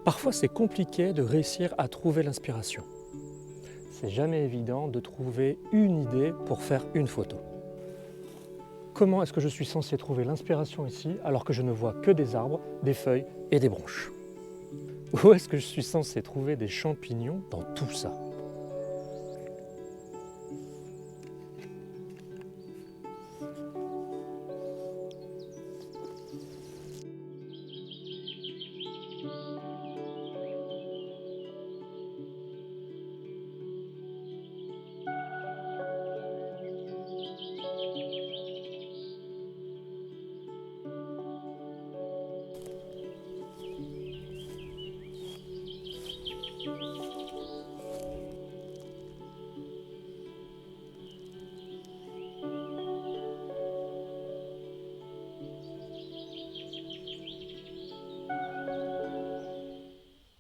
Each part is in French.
Parfois, c'est compliqué de réussir à trouver l'inspiration. C'est jamais évident de trouver une idée pour faire une photo. Comment est-ce que je suis censé trouver l'inspiration ici alors que je ne vois que des arbres, des feuilles et des branches? Où est-ce que je suis censé trouver des champignons dans tout ça?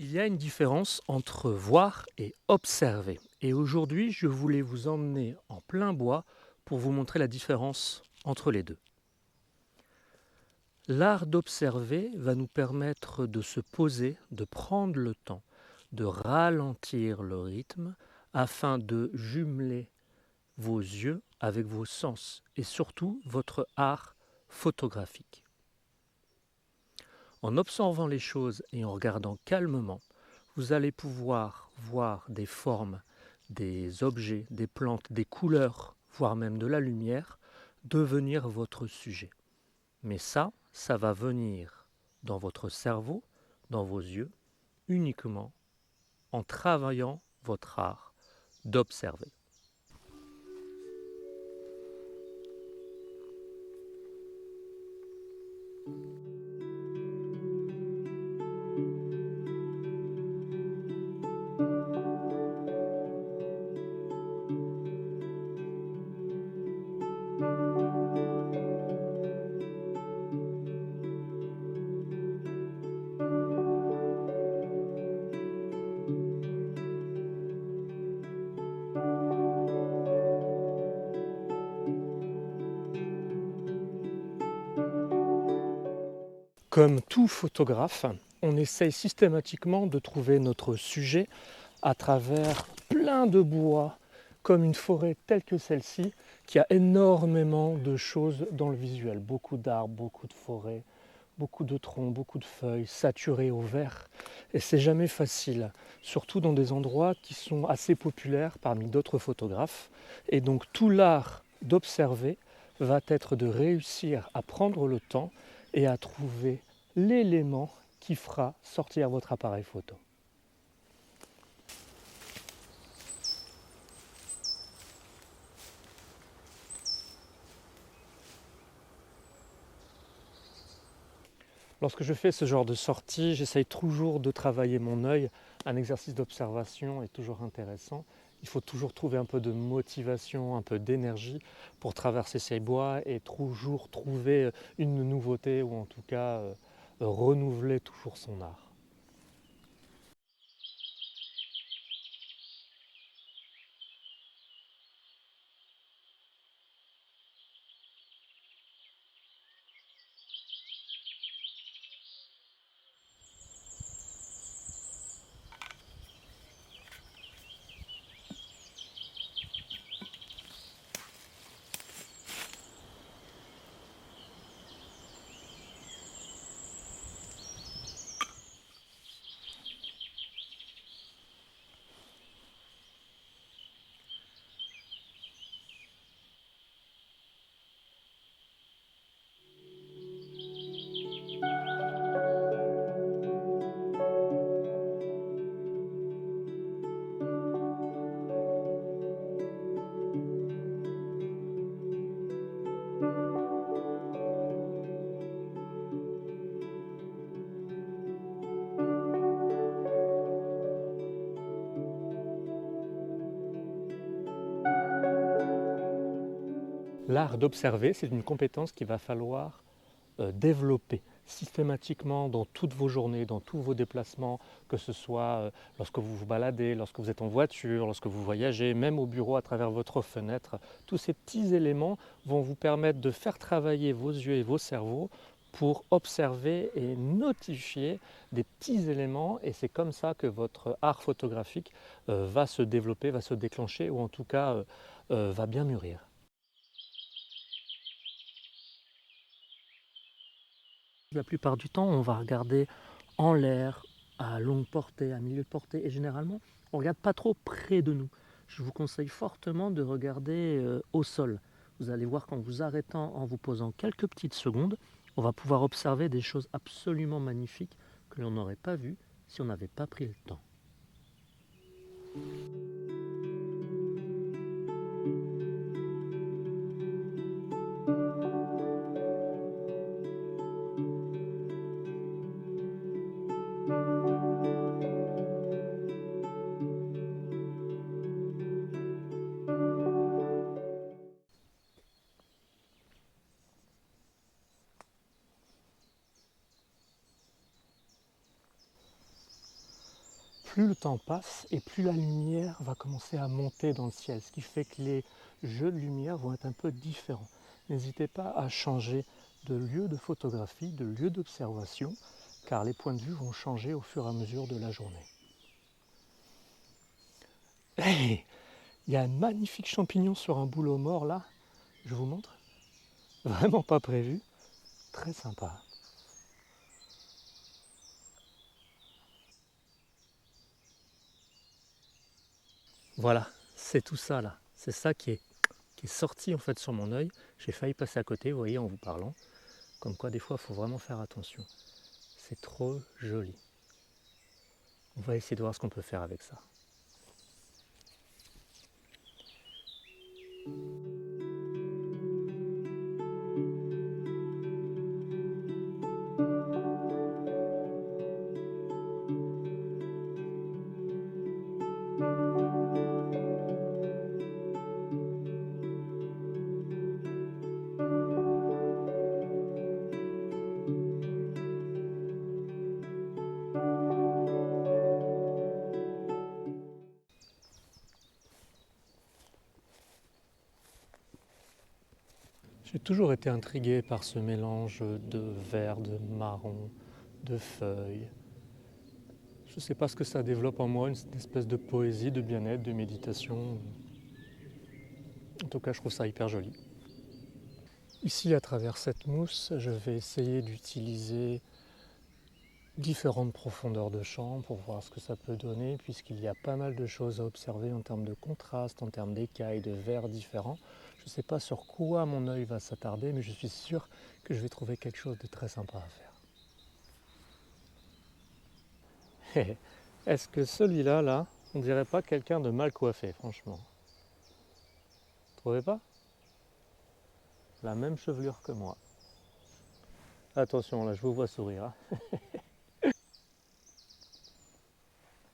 Il y a une différence entre voir et observer. Et aujourd'hui, je voulais vous emmener en plein bois pour vous montrer la différence entre les deux. L'art d'observer va nous permettre de se poser, de prendre le temps, de ralentir le rythme afin de jumeler vos yeux avec vos sens et surtout votre art photographique. En observant les choses et en regardant calmement, vous allez pouvoir voir des formes, des objets, des plantes, des couleurs, voire même de la lumière, devenir votre sujet. Mais ça va venir dans votre cerveau, dans vos yeux, uniquement en travaillant votre art d'observer. Comme tout photographe, on essaye systématiquement de trouver notre sujet à travers plein de bois, comme une forêt telle que celle-ci, qui a énormément de choses dans le visuel. Beaucoup d'arbres, beaucoup de forêts, beaucoup de troncs, beaucoup de feuilles, saturées au vert. Et c'est jamais facile, surtout dans des endroits qui sont assez populaires parmi d'autres photographes. Et donc tout l'art d'observer va être de réussir à prendre le temps et à trouver l'élément qui fera sortir votre appareil photo. Lorsque je fais ce genre de sortie, j'essaye toujours de travailler mon œil. Un exercice d'observation est toujours intéressant. Il faut toujours trouver un peu de motivation, un peu d'énergie pour traverser ces bois et toujours trouver une nouveauté ou en tout cas renouveler toujours son art. L'art d'observer, c'est une compétence qu'il va falloir développer systématiquement dans toutes vos journées, dans tous vos déplacements, que ce soit lorsque vous vous baladez, lorsque vous êtes en voiture, lorsque vous voyagez, même au bureau à travers votre fenêtre. Tous ces petits éléments vont vous permettre de faire travailler vos yeux et vos cerveaux pour observer et notifier des petits éléments, et c'est comme ça que votre art photographique va se développer, va se déclencher, ou en tout cas va bien mûrir. La plupart du temps, on va regarder en l'air, à longue portée, à milieu de portée, et généralement, on ne regarde pas trop près de nous. Je vous conseille fortement de regarder au sol. Vous allez voir qu'en vous arrêtant, en vous posant quelques petites secondes, on va pouvoir observer des choses absolument magnifiques que l'on n'aurait pas vues si on n'avait pas pris le temps. Plus le temps passe et plus la lumière va commencer à monter dans le ciel, ce qui fait que les jeux de lumière vont être un peu différents. N'hésitez pas à changer de lieu de photographie, de lieu d'observation, car les points de vue vont changer au fur et à mesure de la journée. Hey, il y a un magnifique champignon sur un bouleau mort là, je vous montre. Vraiment pas prévu, très sympa. Voilà, c'est tout ça là, c'est ça qui est sorti en fait sur mon œil. J'ai failli passer à côté, vous voyez, en vous parlant. Comme quoi des fois il faut vraiment faire attention. C'est trop joli. On va essayer de voir ce qu'on peut faire avec ça. J'ai toujours été intrigué par ce mélange de vert, de marron, de feuilles. Je ne sais pas ce que ça développe en moi, une espèce de poésie, de bien-être, de méditation. En tout cas, je trouve ça hyper joli. Ici, à travers cette mousse, je vais essayer d'utiliser différentes profondeurs de champ pour voir ce que ça peut donner, puisqu'il y a pas mal de choses à observer en termes de contraste, en termes d'écailles, de verts différents. Je ne sais pas sur quoi mon œil va s'attarder, mais je suis sûr que je vais trouver quelque chose de très sympa à faire. Est-ce que celui-là, là, on dirait pas quelqu'un de mal coiffé, franchement? Vous trouvez pas? La même chevelure que moi. Attention, là, je vous vois sourire. Hein.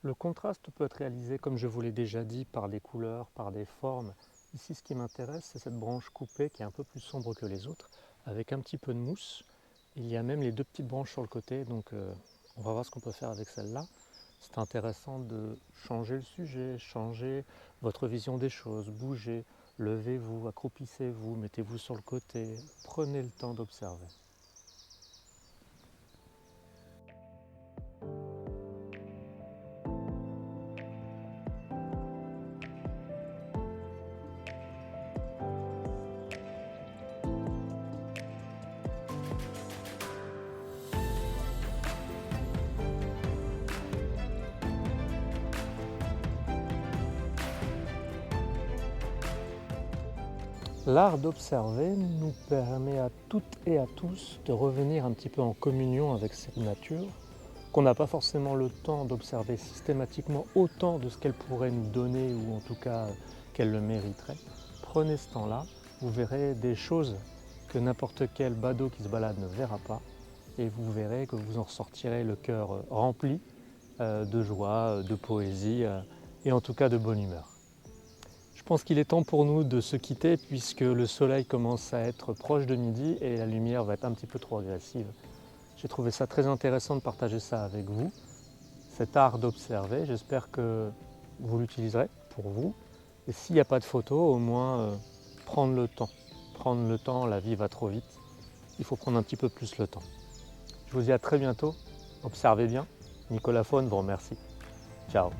Le contraste peut être réalisé, comme je vous l'ai déjà dit, par des couleurs, par des formes. Ici, ce qui m'intéresse, c'est cette branche coupée qui est un peu plus sombre que les autres, avec un petit peu de mousse. Il y a même les deux petites branches sur le côté, donc on va voir ce qu'on peut faire avec celle-là. C'est intéressant de changer le sujet, changer votre vision des choses, bougez, levez-vous, accroupissez-vous, mettez-vous sur le côté, prenez le temps d'observer. L'art d'observer nous permet à toutes et à tous de revenir un petit peu en communion avec cette nature, qu'on n'a pas forcément le temps d'observer systématiquement autant de ce qu'elle pourrait nous donner, ou en tout cas qu'elle le mériterait. Prenez ce temps-là, vous verrez des choses que n'importe quel badaud qui se balade ne verra pas, et vous verrez que vous en ressortirez le cœur rempli de joie, de poésie et en tout cas de bonne humeur. Je pense qu'il est temps pour nous de se quitter puisque le soleil commence à être proche de midi et la lumière va être un petit peu trop agressive. J'ai trouvé ça très intéressant de partager ça avec vous, cet art d'observer. J'espère que vous l'utiliserez pour vous. Et s'il n'y a pas de photo, au moins prendre le temps. Prendre le temps, la vie va trop vite. il faut prendre un petit peu plus le temps. Je vous dis à très bientôt, observez bien. Nicolas Faune vous remercie. Ciao.